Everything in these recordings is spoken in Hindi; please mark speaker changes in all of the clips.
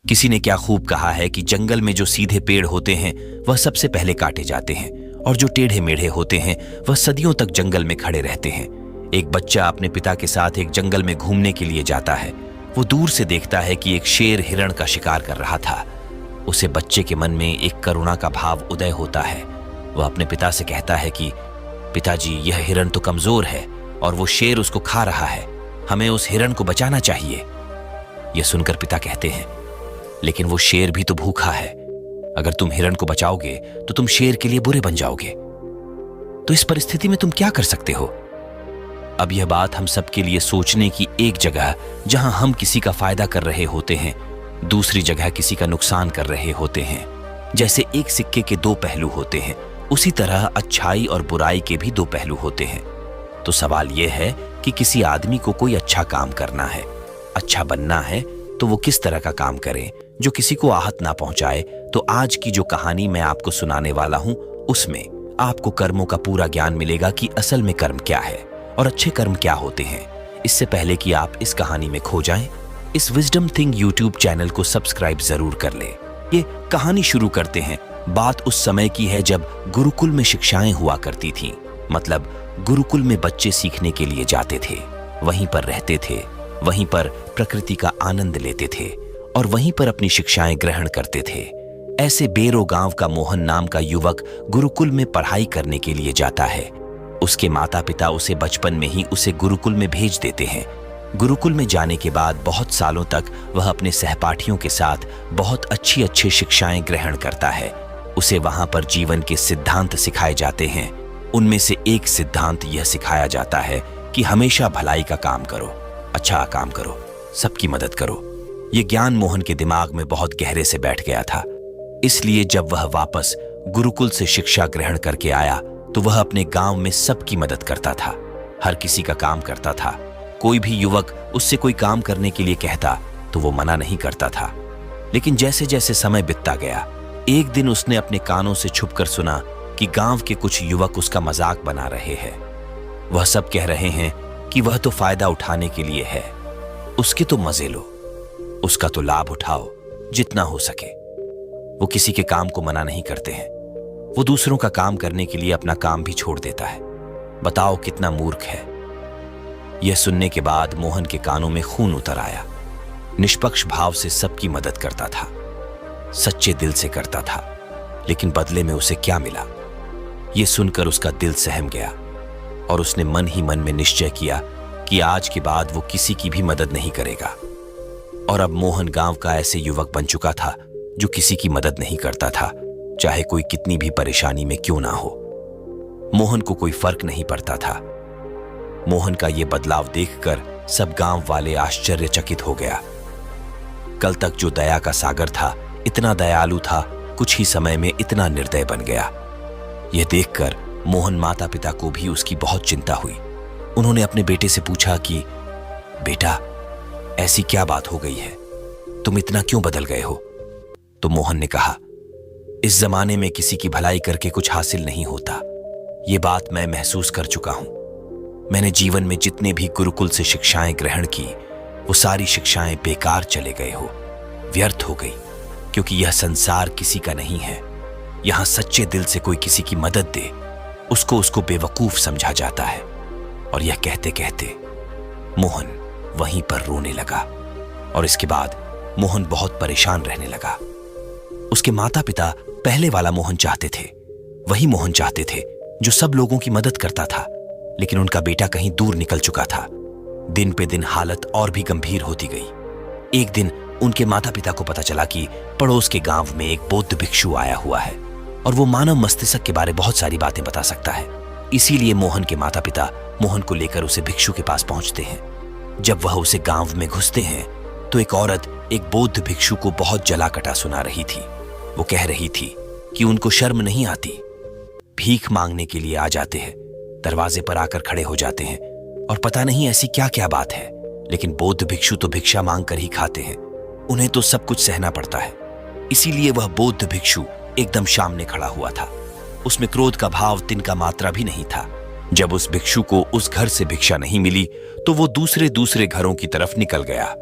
Speaker 1: किसी ने क्या खूब कहा है कि जंगल में जो सीधे पेड़ होते हैं वह सबसे पहले काटे जाते हैं और जो टेढ़े मेढ़े होते हैं वह सदियों तक जंगल में खड़े रहते हैं। एक बच्चा अपने पिता के साथ एक जंगल में घूमने के लिए जाता है। वो दूर से देखता है कि एक शेर हिरण का शिकार कर रहा था। उसे बच्चे के मन में एक करुणा का भाव उदय होता है। वह अपने पिता से कहता है कि पिताजी, यह हिरण तो कमजोर है और वो शेर उसको खा रहा है। हमें उस हिरण को बचाना चाहिए। यह सुनकर पिता कहते हैं, लेकिन वो शेर भी तो भूखा है। अगर तुम हिरण को बचाओगे तो तुम शेर के लिए बुरे बन जाओगे। तो इस परिस्थिति में तुम क्या कर सकते हो? अब यह बात हम सबके लिए सोचने की एक जगह, जहां हम किसी का फायदा कर रहे होते हैं, दूसरी जगह किसी का नुकसान कर रहे होते हैं। जैसे एक सिक्के के दो पहलू होते हैं, उसी तरह अच्छाई और बुराई के भी दो पहलू होते हैं। तो सवाल यह है कि किसी आदमी को कोई अच्छा काम करना है, अच्छा बनना है, तो वो किस तरह का काम करे जो किसी को आहत ना पहुंचाए। तो आज की जो कहानी मैं आपको सुनाने वाला हूं, उसमें आपको कर्मों का पूरा ज्ञान मिलेगा कि असल में कर्म क्या है और अच्छे कर्म क्या होते हैं। इससे पहले कि आप इस कहानी में खो जाएं, इस विजडम थिंग यूट्यूब चैनल को सब्सक्राइब जरूर कर ले। ये कहानी शुरू करते हैं। बात उस समय की है जब गुरुकुल में शिक्षाएं हुआ करती थीं। मतलब गुरुकुल में बच्चे सीखने के लिए जाते थे, वहीं पर रहते थे, वहीं पर प्रकृति का आनंद लेते थे और वहीं पर अपनी शिक्षाएं ग्रहण करते थे। ऐसे बेरो गांव का मोहन नाम का युवक गुरुकुल में पढ़ाई करने के लिए जाता है। उसके माता पिता उसे बचपन में ही उसे गुरुकुल में भेज देते हैं। गुरुकुल में जाने के बाद बहुत सालों तक वह अपने सहपाठियों के साथ बहुत अच्छी शिक्षाएं ग्रहण करता है। उसे वहां पर जीवन के सिद्धांत सिखाए जाते हैं। उनमें से एक सिद्धांत यह सिखाया जाता है कि हमेशा भलाई का काम करो, अच्छा काम करो, सबकी मदद करो। यह ज्ञान मोहन के दिमाग में बहुत गहरे से बैठ गया था। इसलिए जब वह वापस गुरुकुल से शिक्षा ग्रहण करके आया तो वह अपने गांव में सबकी मदद करता था, हर किसी का काम करता था। कोई भी युवक उससे कोई काम करने के लिए कहता तो वो मना नहीं करता था। लेकिन जैसे जैसे समय बीतता गया, एक दिन उसने अपने कानों से छुपकर सुना कि गांव के कुछ युवक उसका मजाक बना रहे हैं। वह सब कह रहे हैं कि वह तो फायदा उठाने के लिए है, उसके तो मजे लो, उसका तो लाभ उठाओ जितना हो सके। वो किसी के काम को मना नहीं करते हैं। वो दूसरों का काम करने के लिए अपना काम भी छोड़ देता है। बताओ कितना मूर्ख है। यह सुनने के बाद मोहन के कानों में खून उतर आया। निष्पक्ष भाव से सबकी मदद करता था, सच्चे दिल से करता था, लेकिन बदले में उसे क्या मिला? यह सुनकर उसका दिल सहम गया और उसने मन ही मन में निश्चय किया कि आज के बाद वो किसी की भी मदद नहीं करेगा। और अब मोहन गांव का ऐसे युवक बन चुका था जो किसी की मदद नहीं करता था, चाहे कोई कितनी भी परेशानी में क्यों ना हो। मोहन को कोई फर्क नहीं पड़ता था। मोहन का यह बदलाव देखकर सब गांव वाले आश्चर्यचकित हो गया। कल तक जो दया का सागर था, इतना दयालु था, कुछ ही समय में इतना निर्दय बन गया। यह देखकर मोहन माता पिता को भी उसकी बहुत चिंता हुई। उन्होंने अपने बेटे से पूछा कि बेटा, ऐसी क्या बात हो गई है, तुम इतना क्यों बदल गए हो? तो मोहन ने कहा, इस जमाने में किसी की भलाई करके कुछ हासिल नहीं होता। ये बात मैं महसूस कर चुका हूं। मैंने जीवन में जितने भी गुरुकुल से शिक्षाएं ग्रहण की, वो सारी शिक्षाएं बेकार चले गए हो, व्यर्थ हो गई, क्योंकि यह संसार किसी का नहीं है। यहां सच्चे दिल से कोई किसी की मदद दे, उसको बेवकूफ समझा जाता है। और यह कहते कहते मोहन वहीं पर रोने लगा। और इसके बाद मोहन बहुत परेशान रहने लगा। उसके माता पिता पहले वाला मोहन चाहते थे, वही मोहन चाहते थे जो सब लोगों की मदद करता था। लेकिन उनका बेटा कहीं दूर निकल चुका था। दिन पे दिन हालत और भी गंभीर होती गई। एक दिन उनके माता पिता को पता चला कि पड़ोस के गांव में एक बौद्ध भिक्षु आया हुआ है और वो मानव मस्तिष्क के बारे बहुत सारी बातें बता सकता है। इसीलिए मोहन के माता पिता मोहन को लेकर उसे भिक्षु के पास पहुंचते हैं। जब वह उसे गांव में घुसते हैं तो एक औरत एक बौद्ध भिक्षु को बहुत जला कटा सुना रही थी। वो कह रही थी कि उनको शर्म नहीं आती, भीख मांगने के लिए आ जाते हैं, दरवाजे पर आकर खड़े हो जाते हैं और पता नहीं ऐसी क्या क्या बात है, लेकिन बौद्ध भिक्षु तो भिक्षा मांग कर ही खाते हैं, उन्हें तो सब कुछ सहना पड़ता है। इसीलिए वह बौद्ध भिक्षु एकदम सामने खड़ा हुआ था। उसमें क्रोध का भाव तिनका मात्रा भी नहीं था। जब उस भिक्षु को उस घर से भिक्षा नहीं मिली तो वो दूसरे घरों की तरफ निकल गया।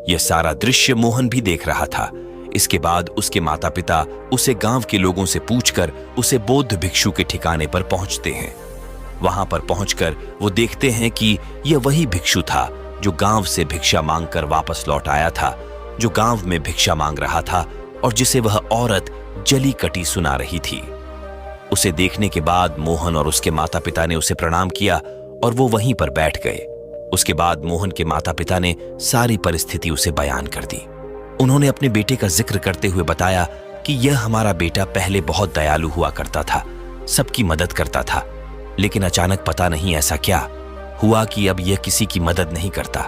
Speaker 1: यह सारा दृश्य मोहन भी देख रहा था, इसके बाद उसके माता पिता उसे गांव के लोगों से पूछकर उसे बौद्ध भिक्षु के ठिकाने पर पहुंचते हैं। वहां पर पहुंचकर वो देखते हैं कि यह वही भिक्षु था जो गांव से भिक्षा मांगकर वापस लौट आया था, जो गांव में भिक्षा मांग रहा था और जिसे वह औरत जली कटी सुना रही थी। उसे देखने के बाद मोहन और उसके माता पिता ने उसे प्रणाम किया और वो वहीं पर बैठ गए। उसके बाद मोहन के माता पिता ने सारी परिस्थिति उसे बयान कर दी। उन्होंने अपने बेटे का जिक्र करते हुए बताया कि यह हमारा बेटा पहले बहुत दयालु हुआ करता था, सबकी मदद करता था, लेकिन अचानक पता नहीं ऐसा क्या हुआ कि अब यह किसी की मदद नहीं करता।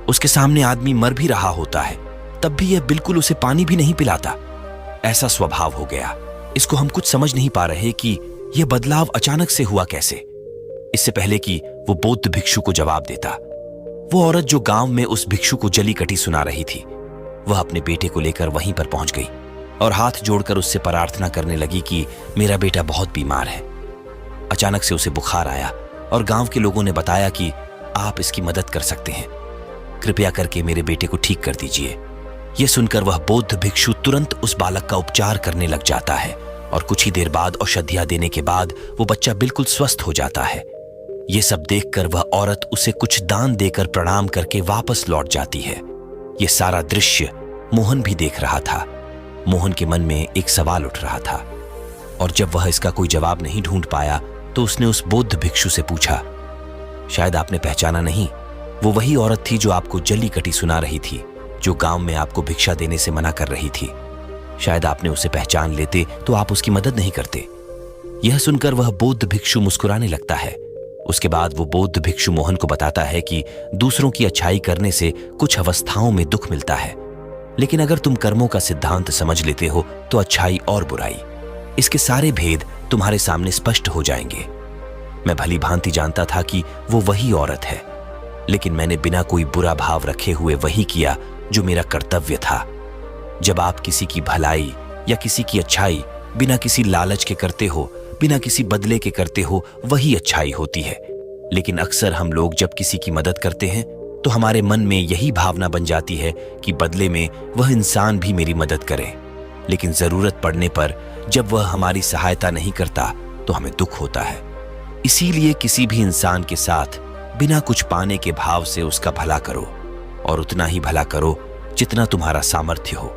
Speaker 1: उसके सामने आदमी मर भी रहा होता है तब भी यह बिल्कुल उसे पानी भी नहीं पिलाता। ऐसा स्वभाव हो गया। इसको हम कुछ समझ नहीं पा रहे कि यह बदलाव अचानक से हुआ कैसे। इससे पहले कि वो बौद्ध भिक्षु को जवाब देता, वो औरत जो गांव में उस भिक्षु को जली कटी सुना रही थी, वह अपने बेटे को लेकर वहीं पर पहुंच गई और हाथ जोड़कर उससे प्रार्थना करने लगी कि मेरा बेटा बहुत बीमार है। अचानक से उसे बुखार आया और गांव के लोगों ने बताया कि आप इसकी मदद कर सकते हैं, कृपया करके मेरे बेटे को ठीक कर दीजिए। यह सुनकर वह बौद्ध भिक्षु तुरंत उस बालक का उपचार करने लग जाता है और कुछ ही देर बाद औषधियां देने के बाद वो बच्चा बिल्कुल स्वस्थ हो जाता है। ये सब देखकर वह औरत उसे कुछ दान देकर प्रणाम करके वापस लौट जाती है। यह सारा दृश्य मोहन भी देख रहा था। मोहन के मन में एक सवाल उठ रहा था और जब वह इसका कोई जवाब नहीं ढूंढ पाया तो उसने उस बौद्ध भिक्षु से पूछा, शायद आपने पहचाना नहीं, वो वही औरत थी जो आपको जली कटी सुना रही थी, जो गांव में आपको भिक्षा देने से मना कर रही थी। शायद आपने उसे पहचान लेते तो आप उसकी मदद नहीं करते। यह सुनकर वह बौद्ध भिक्षु मुस्कुराने लगता है। उसके बाद वो बौद्ध भिक्षु मोहन को बताता है कि दूसरों की अच्छाई करने से कुछ अवस्थाओं में दुख मिलता है, लेकिन अगर तुम कर्मों का सिद्धांत समझ लेते हो तो अच्छाई और बुराई, इसके सारे भेद तुम्हारे सामने स्पष्ट हो जाएंगे। मैं भली भांति जानता था कि वो वही औरत है, लेकिन मैंने बिना कोई बुरा भाव रखे हुए वही किया जो मेरा कर्तव्य था। जब आप किसी की भलाई या किसी की अच्छाई बिना किसी लालच के करते हो, बिना किसी बदले के करते हो, वही अच्छाई होती है। लेकिन अक्सर हम लोग जब किसी की मदद करते हैं तो हमारे मन में यही भावना बन जाती है कि बदले में वह इंसान भी मेरी मदद करे, लेकिन जरूरत पड़ने पर जब वह हमारी सहायता नहीं करता तो हमें दुख होता है। इसीलिए किसी भी इंसान के साथ बिना कुछ पाने के भाव से उसका भला करो और उतना ही भला करो जितना तुम्हारा सामर्थ्य हो,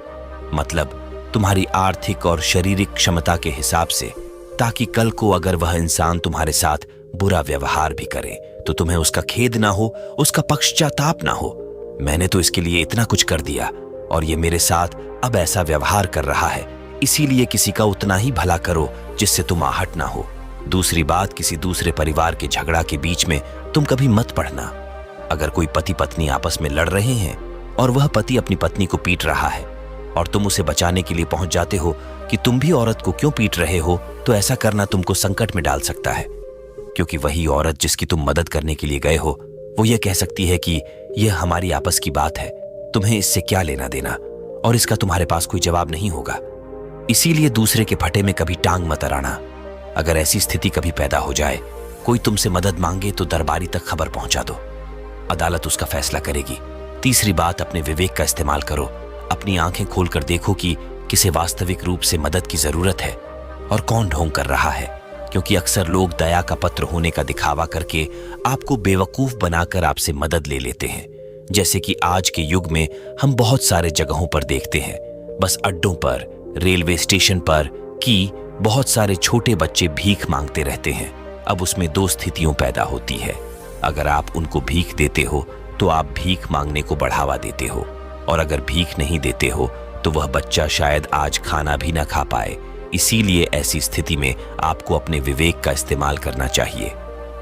Speaker 1: मतलब तुम्हारी आर्थिक और शारीरिक क्षमता के हिसाब से, ताकि कल को अगर वह इंसान तुम्हारे साथ बुरा व्यवहार भी करे तो तुम्हें उसका खेद ना हो, उसका पश्चाताप ना हो। मैंने तो इसके लिए इतना कुछ कर दिया और ये मेरे साथ अब ऐसा व्यवहार कर रहा है, इसीलिए किसी का उतना ही भला करो जिससे तुम आहट ना हो। दूसरी बात, किसी दूसरे परिवार के झगड़ा के बीच में तुम कभी मत पड़ना। अगर कोई पति पत्नी आपस में लड़ रहे हैं और वह पति अपनी पत्नी को पीट रहा है और तुम उसे बचाने के लिए पहुंच जाते हो कि तुम भी औरत को क्यों पीट रहे हो, तो ऐसा करना तुमको संकट में डाल सकता है, क्योंकि वही औरत जिसकी तुम मदद करने के लिए गए हो वो ये कह सकती है कि यह हमारी आपस की बात है, तुम्हें इससे क्या लेना देना, और इसका तुम्हारे पास कोई जवाब नहीं होगा। इसीलिए दूसरे के फटे में कभी टांग मत अड़ाना। अगर ऐसी स्थिति कभी पैदा हो जाए, कोई तुमसे मदद मांगे तो दरबारी तक खबर पहुंचा दो, अदालत उसका फैसला करेगी। तीसरी बात, अपने विवेक का इस्तेमाल करो। अपनी आंखें खोलकर देखो कि किसे वास्तविक रूप से मदद की जरूरत है और कौन ढोंग कर रहा है, क्योंकि अक्सर लोग दया का पत्र होने का दिखावा करके आपको बेवकूफ बनाकर आपसे मदद ले लेते हैं, जैसे कि आज के युग में हम बहुत सारे जगहों पर देखते हैं। बस अड्डों पर, रेलवे स्टेशन पर कि बहुत सारे छोटे बच्चे भीख मांगते रहते हैं। अब उसमें दो स्थितियों पैदा होती है। अगर आप उनको भीख देते हो तो आप भीख मांगने को बढ़ावा देते हो, और अगर भीख नहीं देते हो तो वह बच्चा शायद आज खाना भी ना खा पाए। इसीलिए ऐसी स्थिति में आपको अपने विवेक का इस्तेमाल करना चाहिए।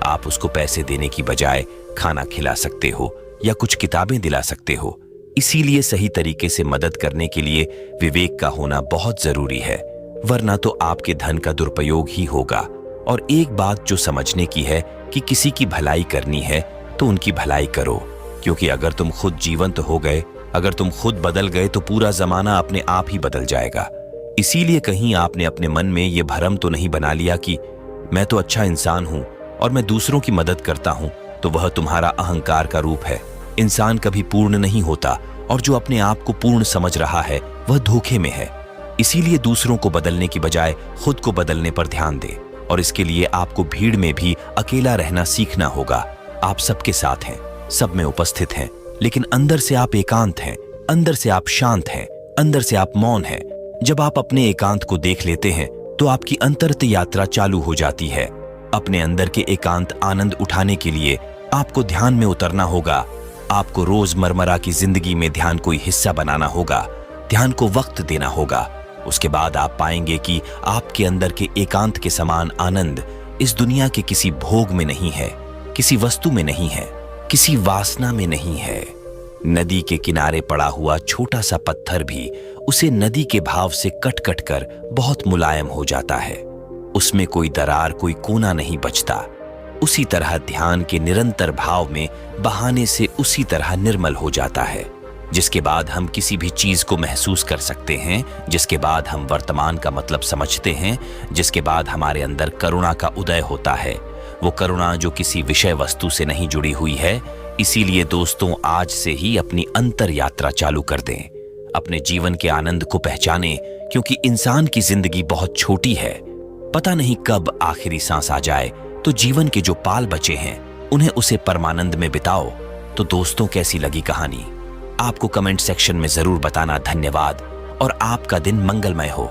Speaker 1: आप उसको पैसे देने की बजाय खाना खिला सकते हो या कुछ किताबें दिला सकते हो। इसीलिए सही तरीके से मदद करने के लिए विवेक का होना बहुत जरूरी है, वरना तो आपके धन का दुरुपयोग ही होगा। और एक बात जो समझने की है कि किसी की भलाई करनी है तो उनकी भलाई करो, क्योंकि अगर तुम खुद जीवंत हो गए, अगर तुम खुद बदल गए तो पूरा जमाना अपने आप ही बदल जाएगा। इसीलिए कहीं आपने अपने मन में यह भ्रम तो नहीं बना लिया कि मैं तो अच्छा इंसान हूं और मैं दूसरों की मदद करता हूं, तो वह तुम्हारा अहंकार का रूप है। इंसान कभी पूर्ण नहीं होता और जो अपने आप को पूर्ण समझ रहा है वह धोखे में है। इसीलिए दूसरों को बदलने की बजाय खुद को बदलने पर ध्यान दें, और इसके लिए आपको भीड़ में भी अकेला रहना सीखना होगा। आप सबके साथ हैं, सब में उपस्थित हैं, लेकिन अंदर से आप एकांत हैं, अंदर से आप शांत हैं, अंदर से आप मौन हैं। जब आप अपने एकांत को देख लेते हैं तो आपकी अंतर्त यात्रा चालू हो जाती है। अपने अंदर के एकांत आनंद उठाने के लिए आपको ध्यान में उतरना होगा। आपको रोजमर्रा की जिंदगी में ध्यान कोई हिस्सा बनाना होगा, ध्यान को वक्त देना होगा। उसके बाद आप पाएंगे कि आपके अंदर के एकांत के समान आनंद इस दुनिया के किसी भोग में नहीं है, किसी वस्तु में नहीं है, किसी वासना में नहीं है। नदी के किनारे पड़ा हुआ छोटा सा पत्थर भी उसे नदी के भाव से कट कट कर बहुत मुलायम हो जाता है। उसमें कोई दरार, कोई कोना नहीं बचता। उसी तरह ध्यान के निरंतर भाव में बहाने से उसी तरह निर्मल हो जाता है, जिसके बाद हम किसी भी चीज को महसूस कर सकते हैं, जिसके बाद हम वर्तमान का मतलब समझते हैं, जिसके बाद हमारे अंदर करुणा का उदय होता है। वो करुणा जो किसी विषय वस्तु से नहीं जुड़ी हुई है। इसीलिए दोस्तों, आज से ही अपनी अंतर यात्रा चालू कर दें, अपने जीवन के आनंद को पहचानें, क्योंकि इंसान की जिंदगी बहुत छोटी है। पता नहीं कब आखिरी सांस आ जाए, तो जीवन के जो पाल बचे हैं उन्हें उसे परमानंद में बिताओ। तो दोस्तों, कैसी लगी कहानी? आपको कमेंट सेक्शन में जरूर बताना। धन्यवाद और आपका दिन मंगलमय हो।